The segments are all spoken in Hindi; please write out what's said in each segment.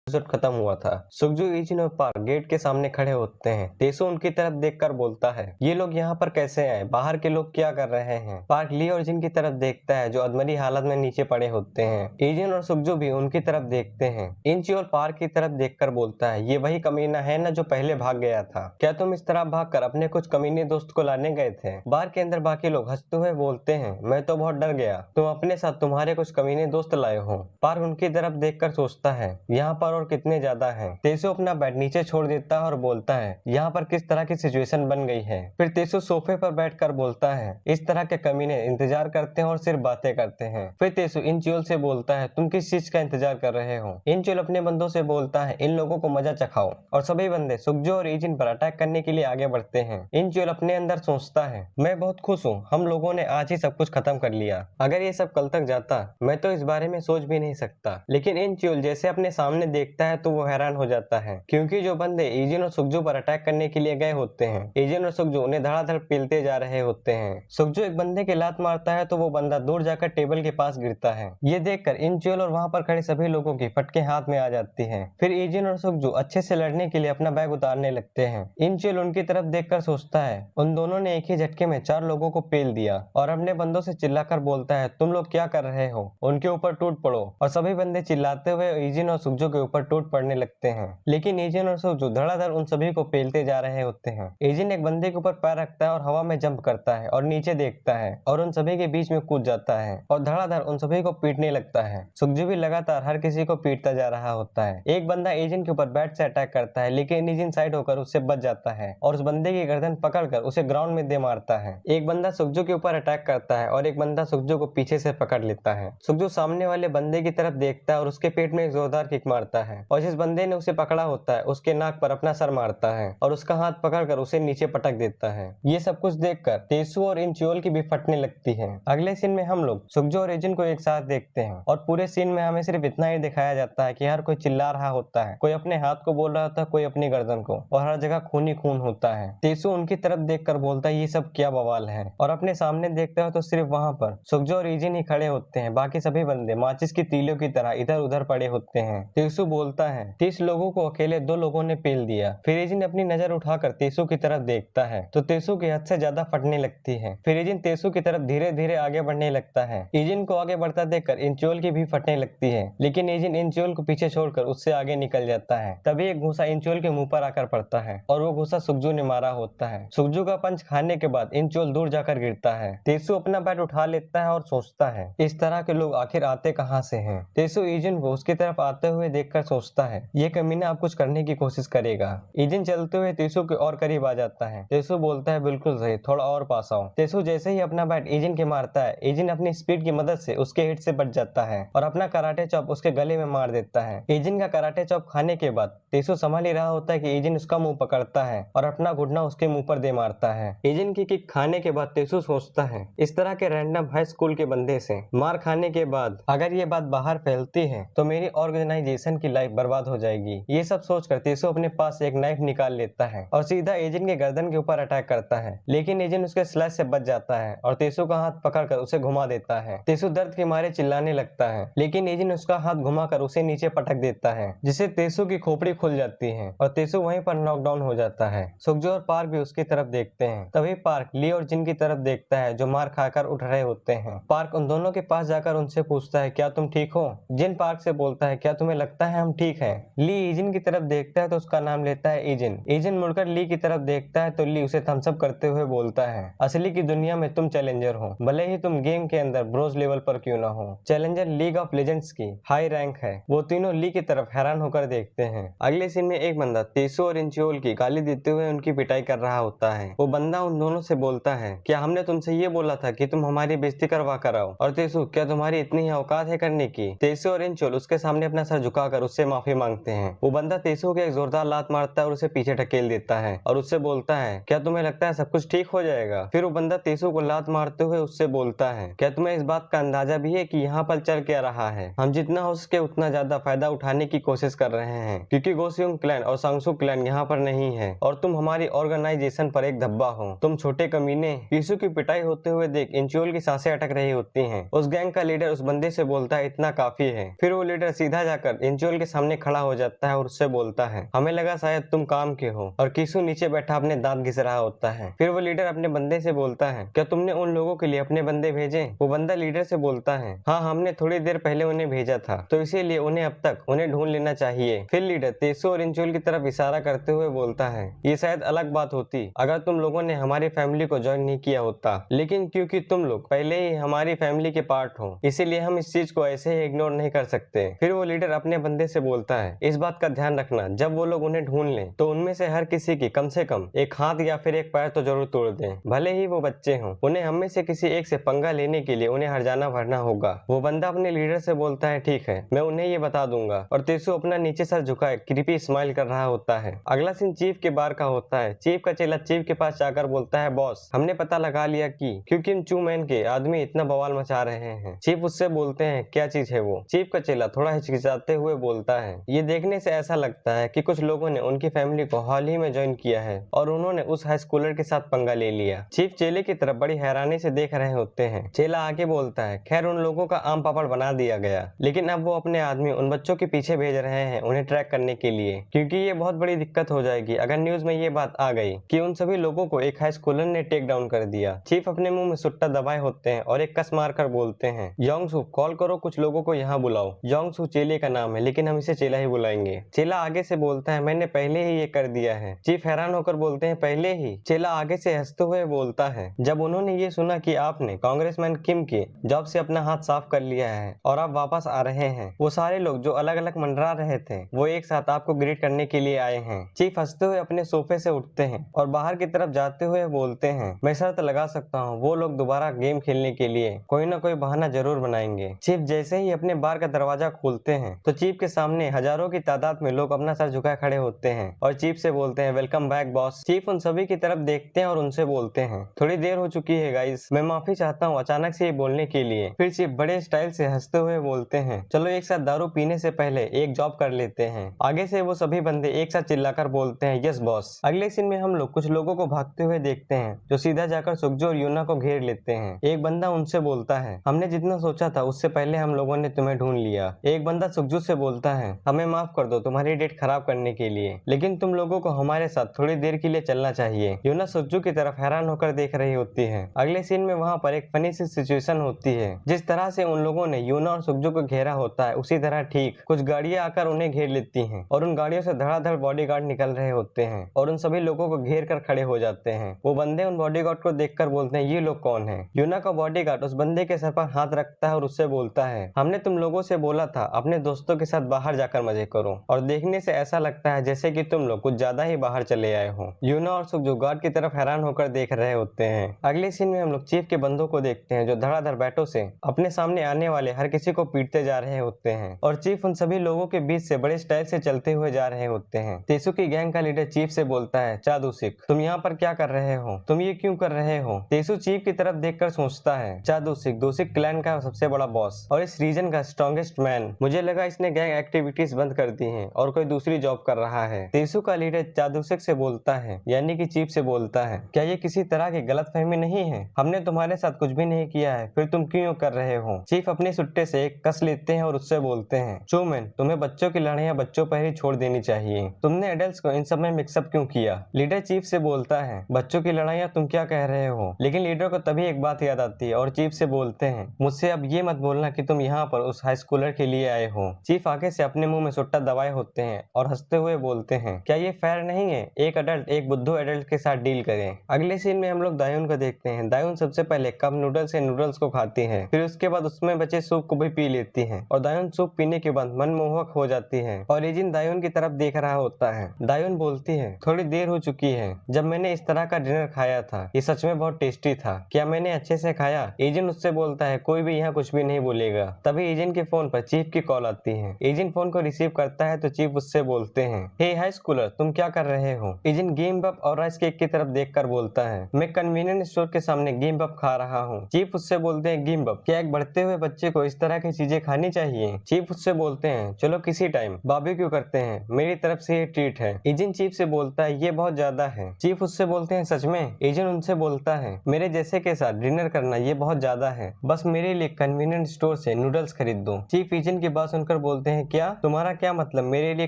एपिसोड खत्म हुआ था। सुगजू, इचिन और पार्क गेट के सामने खड़े होते हैं। तेसु उनकी तरफ देखकर बोलता है, ये लोग यहाँ पर कैसे आए? बाहर के लोग क्या कर रहे हैं? पार्क ली और जिन की तरफ देखता है जो अधमरी हालत में नीचे पड़े होते हैं। इजिन और सुगजू भी उनकी तरफ देखते हैं। इंची और पार्क की तरफ देखकर बोलता है, ये वही कमीना है ना जो पहले भाग गया था? क्या तुम इस तरह भागकर अपने कुछ कमीने दोस्त को लाने गए थे? बार के अंदर बाकी लोग हंसते हुए बोलते हैं, मैं तो बहुत डर गया, तुम अपने साथ तुम्हारे कुछ कमीने दोस्त लाए हो। पार्क उनकी तरफ देखकर सोचता है, यहाँ पर और कितने ज्यादा हैं। तेसु अपना बैट नीचे छोड़ देता है और बोलता है, यहाँ पर किस तरह की सिचुएशन बन गई है। फिर तेसु सोफे पर बैठकर बोलता है, इस तरह के कमीने इंतजार करते हैं और सिर्फ बातें करते हैं। फिर तेसु इंचियोल से बोलता है, तुम किस चीज का इंतजार कर रहे हो? इंचियोल अपने बंदों से बोलता है, इन लोगों को मजा चखाओ। और सभी बंदे सुगजो और इजिन पर अटैक करने के लिए आगे बढ़ते हैं। इंचियोल अपने अंदर सोचता है, मैं बहुत खुश हूँ, हम लोगों ने आज ही सब कुछ खत्म कर लिया। अगर ये सब कल तक जाता मैं तो इस बारे में सोच भी नहीं सकता। लेकिन इंचियोल जैसे अपने सामने देखता है तो वो हैरान हो जाता है, क्योंकि जो बंदे इजिन और सुगजू पर अटैक करने के लिए गए होते हैं, इजिन और सुगजू उन्हें धड़ाधड़ पीलते जा रहे होते हैं। सुगजू एक बंदे के लात मारता है तो वो बंदा दूर जाकर टेबल के पास गिरता है। ये देखकर इंचियोल और वहां पर खड़े सभी लोगों की फटके हाथ में आ जाती है। फिर इजिन और सुगजू अच्छे से लड़ने के लिए अपना बैग उतारने लगते हैं। इंचियोल उनकी तरफ देखकर सोचता है, उन दोनों ने एक ही झटके में 4 लोगों को पेल दिया। और अपने बंदों से चिल्लाकर बोलता है, तुम लोग क्या कर रहे हो? उनके ऊपर टूट पड़ो। और सभी बंदे चिल्लाते हुए इजिन और सुगजू के ऊपर टूट पड़ने लगते हैं। लेकिन इजिन और सुगजू धड़ाधड़ उन सभी को पेलते जा रहे होते हैं। इजिन एक बंदे के ऊपर पैर रखता है और हवा में जंप करता है और नीचे देखता है और उन सभी के बीच में कूद जाता है और धड़ाधड़ उन सभी को पीटने लगता है। सुगजू भी लगातार हर किसी को पीटता जा रहा होता है। एक बंदा इजिन के ऊपर बैट से अटैक करता है, लेकिन इजिन साइड होकर उससे बच जाता है और उस बंदे की गर्दन पकड़कर उसे ग्राउंड में दे मारता है। एक बंदा सुगजू के ऊपर अटैक करता है और एक बंदा सुगजू को पीछे से पकड़ लेता है। सुगजू सामने वाले बंदे की तरफ देखता है और उसके पेट में एक जोरदार किक मारता है और जिस बंदे ने उसे पकड़ा होता है उसके नाक पर अपना सर मारता है और उसका हाथ पकड़कर उसे नीचे पटक देता है। ये सब कुछ देखकर तेसु और इंचियोल की भी फटने लगती है। अगले सीन में हम लोग सुगजू और इजिन को एक साथ देखते हैं और पूरे सीन में हमें सिर्फ इतना ही दिखाया जाता है कि हर कोई चिल्ला रहा होता है, कोई अपने हाथ को बोल रहा होता है, कोई अपनी गर्दन को, और हर जगह खून ही खून होता है। तेसु उनकी तरफ देखकर बोलता है, ये सब क्या बवाल है? और अपने सामने देखता है तो सिर्फ वहां पर सुगजू और इजिन ही खड़े होते हैं। बाकी सभी बंदे माचिस की तीलियों की तरह इधर उधर पड़े होते हैं। तेसु बोलता है, 30 लोगों को अकेले 2 लोगों ने पेल दिया। फिर इजिन अपनी नजर उठाकर तेसु की तरफ देखता है तो तेसु की हद से ज्यादा फटने लगती है। फिर इजिन तेसु की तरफ धीरे धीरे आगे बढ़ने लगता है। इजिन को आगे बढ़ता देखकर इंचियोल की भी फटने लगती है, लेकिन इजिन इंचियोल को पीछे छोड़कर उससे आगे निकल जाता है। तभी एक घूसा इंचियोल के मुंह पर आकर पड़ता है और वो घूसा सुगजू ने मारा होता है। सुगजू का पंच खाने के बाद इंचियोल दूर जाकर गिरता है। तेसु अपना बैट उठा लेता है और सोचता है, इस तरह के लोग आखिर आते कहां से हैं? तेसु इजिन को उसकी तरफ आते हुए देखकर सोचता है, ये कमीना अब कुछ करने की कोशिश करेगा। इजिन चलते हुए तेसु के और करीब आ जाता है। तेसु बोलता है, बिल्कुल सही, थोड़ा और पास आओ। तेसु जैसे ही अपना बैट इजिन के मारता है, इजिन अपनी स्पीड की मदद से उसके हिट से बच जाता है और अपना कराटे चॉप उसके गले में मार देता है। इजिन का कराटे चॉप खाने के बाद तेसु संभाल ही रहा होता है कि इजिन उसका मुंह पकड़ता है और अपना घुटना उसके मुंह पर दे मारता है। इजिन की किक खाने के बाद तेसु सोचता है, इस तरह के रैंडम हाई स्कूल के बंदे से मार खाने के बाद अगर ये बात बाहर फैलती है तो मेरी ऑर्गेनाइजेशन की लाइफ बर्बाद हो जाएगी। ये सब सोचकर तेसु अपने पास से एक नाइफ निकाल लेता है और सीधा इजिन के गर्दन के ऊपर अटैक करता है, लेकिन इजिन उसके स्लैश से बच जाता है और तेसु का हाथ पकड़कर उसे घुमा देता है। तेसु दर्द के मारे चिल्लाने लगता है, लेकिन इजिन उसका हाथ घुमाकर उसे नीचे पटक देता है, जिससे तेसु की खोपड़ी खुल जाती है और तेसु वहीं पर नॉकडाउन हो जाता है। सुगजू और पार्क भी उसकी तरफ देखते हैं। तभी पार्क ली और जिन की तरफ देखता है जो मार खाकर उठ रहे होते हैं। पार्क उन दोनों के पास जाकर उनसे पूछता है, क्या तुम ठीक हो? जिन पार्क से बोलता है, क्या तुम्हें लगता है हम ठीक हैं? ली इजिन की तरफ देखता है तो उसका नाम लेता है इजिन। इजिन मुड़कर ली की तरफ देखता है तो ली उसे थम्स अप करते हुए बोलता है, असली की दुनिया में तुम चैलेंजर हो, भले ही तुम गेम के अंदर ब्रोंज लेवल पर क्यों ना हो। चैलेंजर लीग ऑफ लेजेंड्स की हाई रैंक है। वो तीनों ली की तरफ हैरान होकर देखते हैं। अगले सीन में एक बंदा तेसु और इंचियोल की गाली देते हुए उनकी पिटाई कर रहा होता है। वो बंदा उन दोनों से बोलता है, क्या हमने तुमसे ये बोला था कि तुम हमारी बेइज्जती करवा कर आओ? और तेसु, क्या तुम्हारी इतनी ही औकात है करने की? तेसु और इंचियोल उसके सामने अपना सर झुकाकर उससे माफी मांगते हैं। वो बंदा तेसु को एक जोरदार लात मारता है और उसे पीछे ढकेल देता है और उससे बोलता है, क्या तुम्हें लगता है सब कुछ ठीक हो जाएगा? फिर वो बंदा तेसु को लात मारते हुए उससे बोलता है, क्या तुम्हें इस बात का अंदाजा भी है कि यहाँ पर चल क्या रहा है? हम जितना हो सके उतना ज्यादा फायदा उठाने की कोशिश कर रहे हैं, क्योंकि गोसियुंग क्लैन और सांगसू क्लैन यहाँ पर नहीं है और तुम हमारी ऑर्गेनाइजेशन पर एक धब्बा हो, तुम छोटे कमीने। तेसु की पिटाई होते हुए देख इंचियोल की सांसें अटक रही होती हैं। उस गैंग का लीडर उस बंदे से बोलता है, इतना काफी है। फिर वो लीडर सीधा जाकर इंचियोल इंजोल के सामने खड़ा हो जाता है और उससे बोलता है, हमें लगा शायद तुम काम के हो। और कीसू नीचे बैठा अपने दांत घिस रहा होता है। फिर वो लीडर अपने बंदे से बोलता है, क्या तुमने उन लोगों के लिए अपने बंदे भेजे? वो बंदा लीडर से बोलता है, हाँ हमने थोड़ी देर पहले उन्हें भेजा था, तो इसीलिए उन्हें अब तक उन्हें ढूंढ लेना चाहिए। फिर लीडर तेसू और इंजोल की तरफ इशारा करते हुए बोलता है, ये शायद अलग बात होती अगर तुम लोगों ने हमारी फैमिली को ज्वाइन नहीं किया होता, लेकिन क्योंकि तुम लोग पहले ही हमारी फैमिली के पार्ट हो, इसीलिए हम इस चीज को ऐसे ही इग्नोर नहीं कर सकते। फिर वो लीडर अपने बंदे से बोलता है, इस बात का ध्यान रखना, जब वो लोग उन्हें ढूंढ लें तो उनमें से हर किसी की कम से कम एक हाथ या फिर एक पैर तो जरूर तोड़ दें, भले ही वो बच्चे हों। उन्हें हम में से किसी एक से पंगा लेने के लिए उन्हें हर्जाना भरना होगा। वो बंदा अपने लीडर से बोलता है, ठीक है, मैं उन्हें ये बता दूंगा। और तेसु अपना नीचे सर झुकाए क्रीपी स्माइल कर रहा होता है। अगला सीन चीफ के बार का होता है। चीफ का चेला चीफ के पास जाकर बोलता है, बॉस हमने पता लगा लिया कि क्योंकि चू मैन के आदमी इतना बवाल मचा रहे हैं। चीफ उससे बोलते हैं, क्या चीज है वो? चीफ का चेला थोड़ा हिचकिचाते हुए बोलता है, ये देखने से ऐसा लगता है कि कुछ लोगों ने उनकी फैमिली को हाल ही में ज्वाइन किया है और उन्होंने उस हाई स्कूलर के साथ पंगा ले लिया। चीफ चेले की तरफ बड़ी हैरानी से देख रहे होते हैं। चेला आगे बोलता है, खैर उन लोगों का आम पापड़ बना दिया गया, लेकिन अब वो अपने आदमी उन बच्चों के पीछे भेज रहे हैं उन्हें ट्रैक करने के लिए, क्योंकि ये बहुत बड़ी दिक्कत हो जाएगी अगर न्यूज में ये बात आ गई कि उन सभी लोगों को एक हाई स्कूलर ने टेक डाउन कर दिया। चीफ अपने मुंह में सुट्टा दबाए होते हैं और एक कस मारकर बोलते हैं, योंगसू कॉल करो, कुछ लोगों को यहाँ बुलाओ। योंगसू चेले का नाम है, लेकिन हम इसे चेला ही बुलाएंगे। चेला आगे से बोलता है, मैंने पहले ही ये कर दिया है। चीफ हैरान होकर बोलते हैं, पहले ही? चेला आगे से हंसते हुए बोलता है, जब उन्होंने ये सुना कि आपने कांग्रेसमैन किम के जॉब से अपना हाथ साफ कर लिया है और आप वापस आ रहे हैं, वो सारे लोग जो अलग अलग मंडरा रहे थे वो एक साथ आपको ग्रीट करने के लिए आए हैं। चीफ हंसते हुए अपने सोफे से उठते हैं और बाहर की तरफ जाते हुए बोलते हैं, मैं शर्त लगा सकता हूँ वो लोग दोबारा गेम खेलने के लिए कोई ना कोई बहाना जरूर बनाएंगे। चीफ जैसे ही अपने बार का दरवाजा खोलते हैं तो चीफ के सामने हजारों की तादाद में लोग अपना सर झुकाए खड़े होते हैं और चीफ से बोलते हैं, वेलकम बैक बॉस। चीफ उन सभी की तरफ देखते हैं और उनसे बोलते हैं, थोड़ी देर हो चुकी है गाइस, मैं माफी चाहता हूँ अचानक से ये बोलने के लिए। फिर चीफ बड़े स्टाइल से हंसते हुए बोलते हैं, चलो एक साथ दारू पीने से पहले एक जॉब कर लेते हैं। आगे से वो सभी बंदे एक साथ चिल्लाकर बोलते हैं, यस बॉस। अगले सीन में हम लोग कुछ लोगों को भागते हुए देखते हैं जो सीधा जाकर सुकजो और यूना को घेर लेते हैं। एक बंदा उनसे बोलता है, हमने जितना सोचा था उससे पहले हम लोगों ने तुम्हें ढूंढ लिया। एक बंदा सुकजो से बोलता है, हमें माफ कर दो तुम्हारी डेट खराब करने के लिए, लेकिन तुम लोगों को हमारे साथ थोड़ी देर के लिए चलना चाहिए। यूना सुकजो की तरफ हैरान होकर देख रही होती है। अगले सीन में वहाँ पर एक फनी सी सिचुएशन होती है। जिस तरह से उन लोगों ने यूना और सुकजो को घेरा होता है उसी तरह ठीक कुछ गाड़ियां आकर उन्हें घेर लेती हैं और उन गाड़ियों से धड़ाधड़ बॉडीगार्ड निकल रहे होते हैं और उन सभी लोगों को घेर कर खड़े हो जाते हैं। वो बंदे उन बॉडीगार्ड को देखकर बोलते हैं, ये लोग कौन हैं? यूना का बॉडीगार्ड उस बंदे के सर पर हाथ रखता है और उससे बोलता है, हमने तुम लोगों से बोला था अपने दोस्तों के साथ बाहर जाकर मजे करो, और देखने से ऐसा लगता है जैसे कि तुम लोग कुछ ज्यादा ही बाहर चले आए हो। यूना और सुकजो गार्ड की तरफ हैरान होकर देख रहे होते हैं। अगले सीन में हम लोग चीफ के बंदों को देखते हैं जो धड़ाधड़ बैटों से अपने सामने आने वाले हर किसी को पीटते जा रहे होते हैं और चीफ उन सभी लोगों के बीच से बड़े स्टाइल से चलते हुए जा रहे होते हैं। तेसु की गैंग का लीडर चीफ से बोलता है, चादुसिक तुम यहाँ पर क्या कर रहे हो? तुम ये क्यों कर रहे हो? तेसु चीफ की तरफ देखकर सोचता है, चादुसिक दोसिक क्लैन का सबसे बड़ा बॉस और इस रीजन का स्ट्रॉन्गेस्ट मैन, मुझे लगा इसने गैंग एक्टिविटीज बंद कर दी हैं और कोई दूसरी जॉब कर रहा है। तेसु का लीडर चादुसिक से बोलता है, यानी कि चीफ से बोलता है, क्या ये किसी तरह की गलतफहमी नहीं है? हमने तुम्हारे साथ कुछ भी नहीं किया है, फिर तुम क्यों कर रहे हो? चीफ अपने सुट्टे से एक कस लेते हैं और उससे बोलते हैं, चूमैन तुम्हें बच्चों की लड़ाइयां बच्चों पर ही छोड़ देनी चाहिए, तुमने एडल्ट्स को इन सब में मिक्सअप क्यों किया? लीडर चीफ से बोलता है, बच्चों की लड़ाइयां तुम क्या कह रहे हो? लेकिन लीडर को तभी एक बात याद आती है और चीफ से बोलते हैं, मुझसे अब ये मत बोलना कि तुम यहाँ पर उस हाई स्कूलर के लिए आए हो। चीफ आगे से अपने मुंह में सुट्टा दबाए होते हैं और हंसते हुए बोलते हैं, क्या ये फेयर नहीं है? एक अडल्ट एक बुद्धू एडल्ट के साथ डील करें। अगले सीन में हम लोग दायून को देखते हैं। दायून सबसे पहले कप नूडल्स से नूडल्स को खाती है, फिर उसके बाद उसमें बचे सूप को भी पी लेती है और दायून सूप पीने के बाद मनमोहक हो जाती है और एजिन दायून की तरफ देख रहा होता है। दायून बोलती है, थोड़ी देर हो चुकी है जब मैंने इस तरह का डिनर खाया था, ये सच में बहुत टेस्टी था, क्या मैंने अच्छे से खाया? एजिन उससे बोलता है, कोई भी यहाँ कुछ भी नहीं बोलेगा। तभी एजिन के फोन पर चीफ की कॉल आती है। एजिन फोन को रिसीव करता है तो चीफ उससे बोलते हैं, हे हाई स्कूलर तुम क्या कर रहे हो? एजिन गेम बप और राइस केक की तरफ देखकर बोलता है, मैं कन्वीनियंट स्टोर के सामने गेम बप खा रहा हूँ। चीफ उससे बोलते हैं, गेम बप क्या एक बढ़ते हुए बच्चे को इस तरह की चीजें खानी चाहिए? चीफ उससे बोलते हैं, चलो किसी टाइम बारबेक्यू करते हैं, मेरी तरफ से ये ट्रीट है। एजिन चीफ से बोलता है, ये बहुत ज्यादा है। चीफ उससे बोलते हैं, सच में? एजिन उनसे बोलता है, मेरे जैसे के साथ डिनर करना ये बहुत ज्यादा है, बस मेरे लिए कन्वीनियंट स्टोर से नूडल्स खरीद दो। चीफ एजिन की बात सुनकर बोलते हैं, हैं क्या? तुम्हारा क्या मतलब? मेरे लिए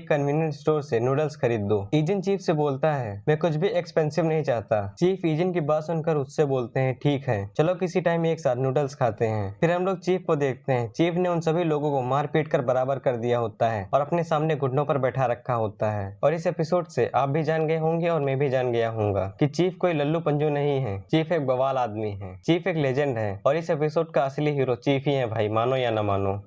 कन्वीनियंस स्टोर से नूडल्स खरीद दो। ईजिन चीफ से बोलता है, मैं कुछ भी एक्सपेंसिव नहीं चाहता। चीफ ईजिन की बात सुनकर उससे बोलते हैं, ठीक है, चलो किसी टाइम एक साथ नूडल्स खाते हैं। फिर हम लोग चीफ को देखते हैं। चीफ ने उन सभी लोगों को मार पीट कर बराबर कर दिया होता है और अपने सामने घुटनों पर बैठा रखा होता है। और इस एपिसोड से आप भी जान गए होंगे और मैं भी जान गया हूँगा कि चीफ कोई लल्लू पंजू नहीं है। चीफ एक बवाल आदमी है। चीफ एक लेजेंड है और इस एपिसोड का असली हीरो चीफ ही है भाई, मानो या न मानो।